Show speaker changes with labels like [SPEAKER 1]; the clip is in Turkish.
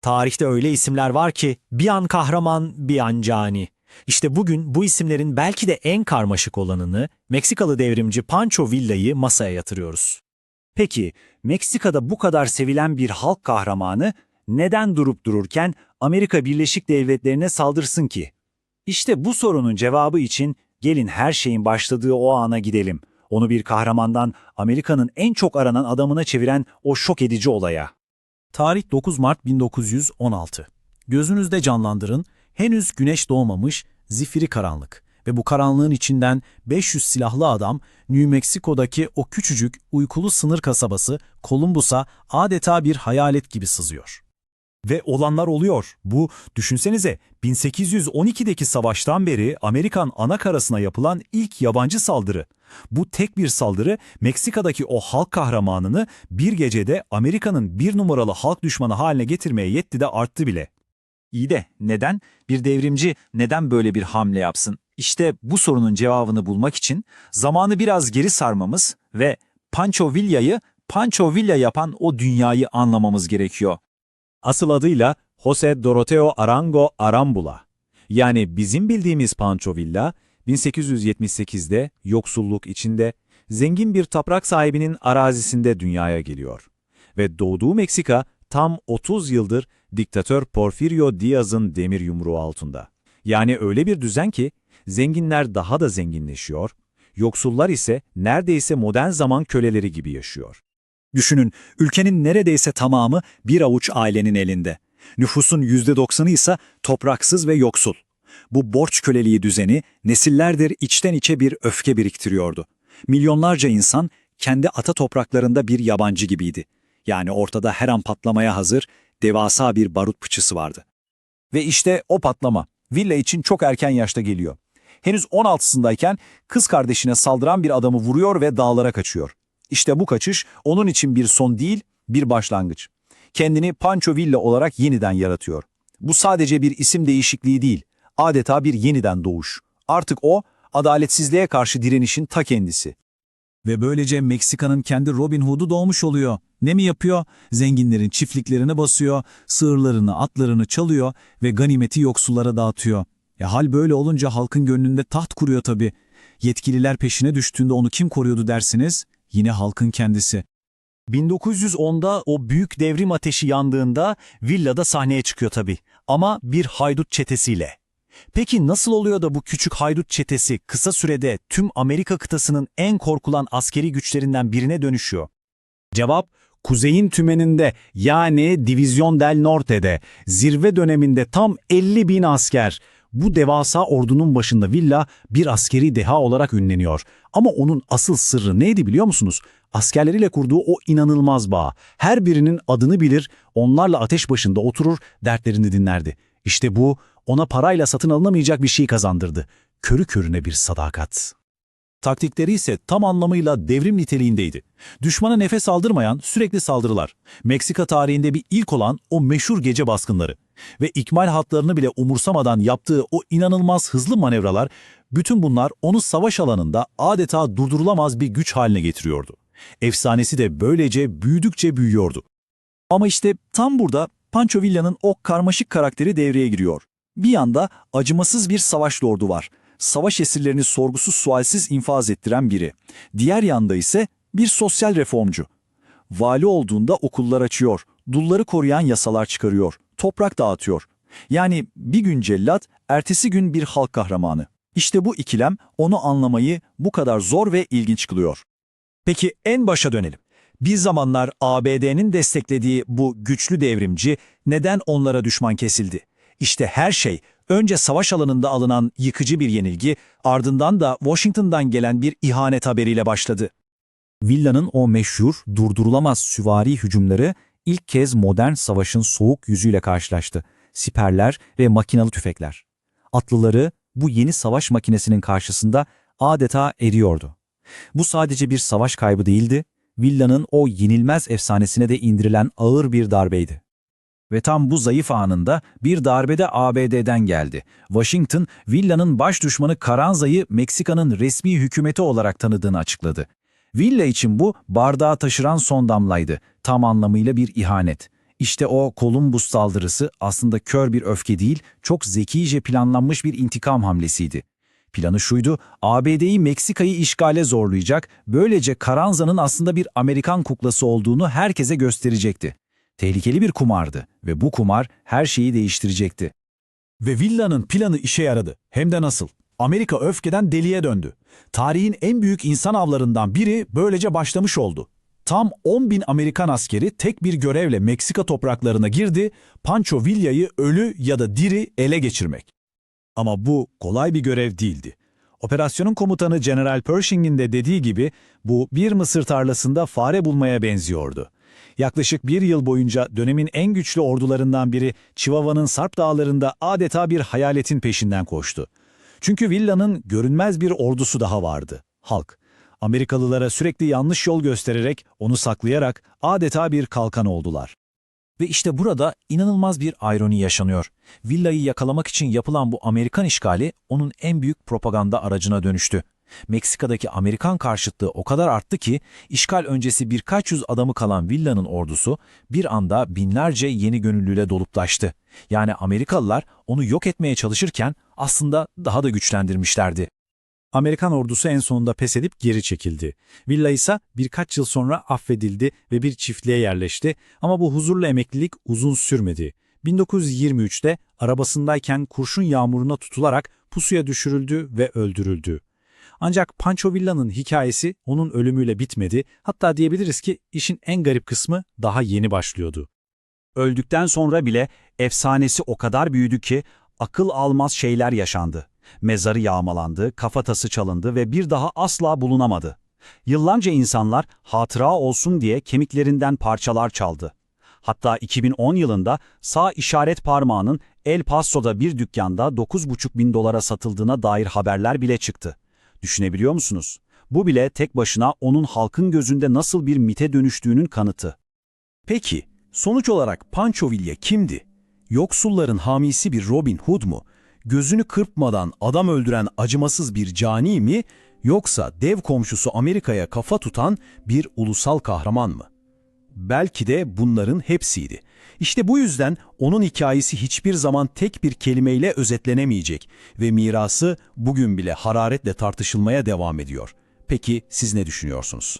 [SPEAKER 1] Tarihte öyle isimler var ki bir an kahraman, bir an cani. İşte bugün bu isimlerin belki de en karmaşık olanını, Meksikalı devrimci Pancho Villa'yı masaya yatırıyoruz.
[SPEAKER 2] Peki, Meksika'da bu kadar sevilen bir halk kahramanı neden durup dururken Amerika Birleşik Devletleri'ne saldırsın ki? İşte bu sorunun cevabı için gelin her şeyin başladığı o ana gidelim. Onu bir kahramandan Amerika'nın en çok aranan adamına çeviren o şok edici olaya.
[SPEAKER 3] Tarih 9 Mart 1916. Gözünüzde canlandırın, henüz güneş doğmamış, zifiri karanlık ve bu karanlığın içinden 500 silahlı adam New Mexico'daki o küçücük uykulu sınır kasabası Columbus'a adeta bir hayalet gibi sızıyor.
[SPEAKER 2] Ve olanlar oluyor. Bu, düşünsenize, 1812'deki savaştan beri Amerikan ana karasına yapılan ilk yabancı saldırı. Bu tek bir saldırı Meksika'daki o halk kahramanını bir gecede Amerika'nın bir numaralı halk düşmanı haline getirmeye yetti de arttı bile. İyi de neden? Bir devrimci neden böyle bir hamle yapsın? İşte bu sorunun cevabını bulmak için zamanı biraz geri sarmamız ve Pancho Villa'yı Pancho Villa yapan o dünyayı anlamamız gerekiyor. Asıl adıyla José Doroteo Arango Arambula. Yani bizim bildiğimiz Pancho Villa, 1878'de yoksulluk içinde zengin bir toprak sahibinin arazisinde dünyaya geliyor. Ve doğduğu Meksika tam 30 yıldır diktatör Porfirio Díaz'ın demir yumruğu altında. Yani öyle bir düzen ki zenginler daha da zenginleşiyor, yoksullar ise neredeyse modern zaman köleleri gibi yaşıyor. Düşünün, ülkenin neredeyse tamamı bir avuç ailenin elinde. Nüfusun %90'ı ise topraksız ve yoksul. Bu borç köleliği düzeni nesillerdir içten içe bir öfke biriktiriyordu. Milyonlarca insan kendi ata topraklarında bir yabancı gibiydi. Yani ortada her an patlamaya hazır, devasa bir barut fıçısı vardı. Ve işte o patlama, Villa için çok erken yaşta geliyor. Henüz 16'sındayken kız kardeşine saldıran bir adamı vuruyor ve dağlara kaçıyor. İşte bu kaçış onun için bir son değil, bir başlangıç. Kendini Pancho Villa olarak yeniden yaratıyor. Bu sadece bir isim değişikliği değil, adeta bir yeniden doğuş. Artık o, adaletsizliğe karşı direnişin ta kendisi. Ve böylece Meksika'nın kendi Robin Hood'u doğmuş oluyor. Ne mi yapıyor? Zenginlerin çiftliklerine basıyor, sığırlarını, atlarını çalıyor ve ganimeti yoksullara dağıtıyor. Hal böyle olunca halkın gönlünde taht kuruyor tabii. Yetkililer peşine düştüğünde onu kim koruyordu dersiniz? Yine halkın kendisi. 1910'da o büyük devrim ateşi yandığında Villa'da sahneye çıkıyor tabii. Ama bir haydut çetesiyle. Peki nasıl oluyor da bu küçük haydut çetesi kısa sürede tüm Amerika kıtasının en korkulan askeri güçlerinden birine dönüşüyor? Cevap, Kuzey'in tümeninde yani División del Norte'de zirve döneminde tam 50.000 asker. Bu devasa ordunun başında Villa bir askeri deha olarak ünleniyor. Ama onun asıl sırrı neydi biliyor musunuz? Askerleriyle kurduğu o inanılmaz bağ. Her birinin adını bilir, onlarla ateş başında oturur, dertlerini dinlerdi. İşte bu ona parayla satın alınamayacak bir şey kazandırdı. Körü körüne bir sadakat. Taktikleri ise tam anlamıyla devrim niteliğindeydi. Düşmana nefes aldırmayan sürekli saldırılar. Meksika tarihinde bir ilk olan o meşhur gece baskınları. Ve ikmal hatlarını bile umursamadan yaptığı o inanılmaz hızlı manevralar, bütün bunlar onu savaş alanında adeta durdurulamaz bir güç haline getiriyordu. Efsanesi de böylece büyüdükçe büyüyordu. Ama işte tam burada Pancho Villa'nın o karmaşık karakteri devreye giriyor. Bir yanda acımasız bir savaş lordu var. Savaş esirlerini sorgusuz sualsiz infaz ettiren biri. Diğer yanda ise bir sosyal reformcu. Vali olduğunda okullar açıyor, dulları koruyan yasalar çıkarıyor, toprak dağıtıyor. Yani bir gün cellat, ertesi gün bir halk kahramanı. İşte bu ikilem onu anlamayı bu kadar zor ve ilginç kılıyor. Peki en başa dönelim. Bir zamanlar ABD'nin desteklediği bu güçlü devrimci neden onlara düşman kesildi? İşte her şey önce savaş alanında alınan yıkıcı bir yenilgi, ardından da Washington'dan gelen bir ihanet haberiyle başladı. Villa'nın o meşhur, durdurulamaz süvari hücumları ilk kez modern savaşın soğuk yüzüyle karşılaştı. Siperler ve makinalı tüfekler. Atlıları bu yeni savaş makinesinin karşısında adeta eriyordu. Bu sadece bir savaş kaybı değildi, Villa'nın o yenilmez efsanesine de indirilen ağır bir darbeydi. Ve tam bu zayıf anında bir darbede ABD'den geldi. Washington, Villa'nın baş düşmanı Carranza'yı Meksika'nın resmi hükümeti olarak tanıdığını açıkladı. Villa için bu bardağı taşıran son damlaydı. Tam anlamıyla bir ihanet.
[SPEAKER 3] İşte o Columbus saldırısı aslında kör bir öfke değil, çok zekice planlanmış bir intikam hamlesiydi. Planı şuydu, ABD'yi Meksika'yı işgale zorlayacak, böylece Carranza'nın aslında bir Amerikan kuklası olduğunu herkese gösterecekti. Tehlikeli bir kumardı ve bu kumar her şeyi değiştirecekti.
[SPEAKER 2] Ve Villa'nın planı işe yaradı. Hem de nasıl? Amerika öfkeden deliye döndü. Tarihin en büyük insan avlarından biri böylece başlamış oldu. Tam 10.000 Amerikan askeri tek bir görevle Meksika topraklarına girdi, Pancho Villa'yı ölü ya da diri ele geçirmek. Ama bu kolay bir görev değildi. Operasyonun komutanı General Pershing'in de dediği gibi bu bir mısır tarlasında fare bulmaya benziyordu. Yaklaşık bir yıl boyunca dönemin en güçlü ordularından biri Chihuahua'nın Sarp Dağları'nda adeta bir hayaletin peşinden koştu. Çünkü Villa'nın görünmez bir ordusu daha vardı, halk. Amerikalılara sürekli yanlış yol göstererek, onu saklayarak adeta bir kalkan oldular.
[SPEAKER 3] Ve işte burada inanılmaz bir ironi yaşanıyor. Villa'yı yakalamak için yapılan bu Amerikan işgali onun en büyük propaganda aracına dönüştü. Meksika'daki Amerikan karşıtlığı o kadar arttı ki işgal öncesi birkaç yüz adamı kalan Villa'nın ordusu bir anda binlerce yeni gönüllüyle dolup taştı. Yani Amerikalılar onu yok etmeye çalışırken aslında daha da güçlendirmişlerdi.
[SPEAKER 2] Amerikan ordusu en sonunda pes edip geri çekildi. Villa ise birkaç yıl sonra affedildi ve bir çiftliğe yerleşti ama bu huzurlu emeklilik uzun sürmedi. 1923'te arabasındayken kurşun yağmuruna tutularak pusuya düşürüldü ve öldürüldü. Ancak Pancho Villa'nın hikayesi onun ölümüyle bitmedi, hatta diyebiliriz ki işin en garip kısmı daha yeni başlıyordu.
[SPEAKER 4] Öldükten sonra bile efsanesi o kadar büyüdü ki akıl almaz şeyler yaşandı. Mezarı yağmalandı, kafatası çalındı ve bir daha asla bulunamadı. Yıllarca insanlar hatıra olsun diye kemiklerinden parçalar çaldı. Hatta 2010 yılında sağ işaret parmağının El Paso'da bir dükkanda $9.500 satıldığına dair haberler bile çıktı. Düşünebiliyor musunuz? Bu bile tek başına onun halkın gözünde nasıl bir mite dönüştüğünün kanıtı.
[SPEAKER 3] Peki, sonuç olarak Pancho Villa kimdi? Yoksulların hamisi bir Robin Hood mu? Gözünü kırpmadan adam öldüren acımasız bir cani mi? Yoksa dev komşusu Amerika'ya kafa tutan bir ulusal kahraman mı? Belki de bunların hepsiydi. İşte bu yüzden onun hikayesi hiçbir zaman tek bir kelimeyle özetlenemeyecek ve mirası bugün bile hararetle tartışılmaya devam ediyor. Peki siz ne düşünüyorsunuz?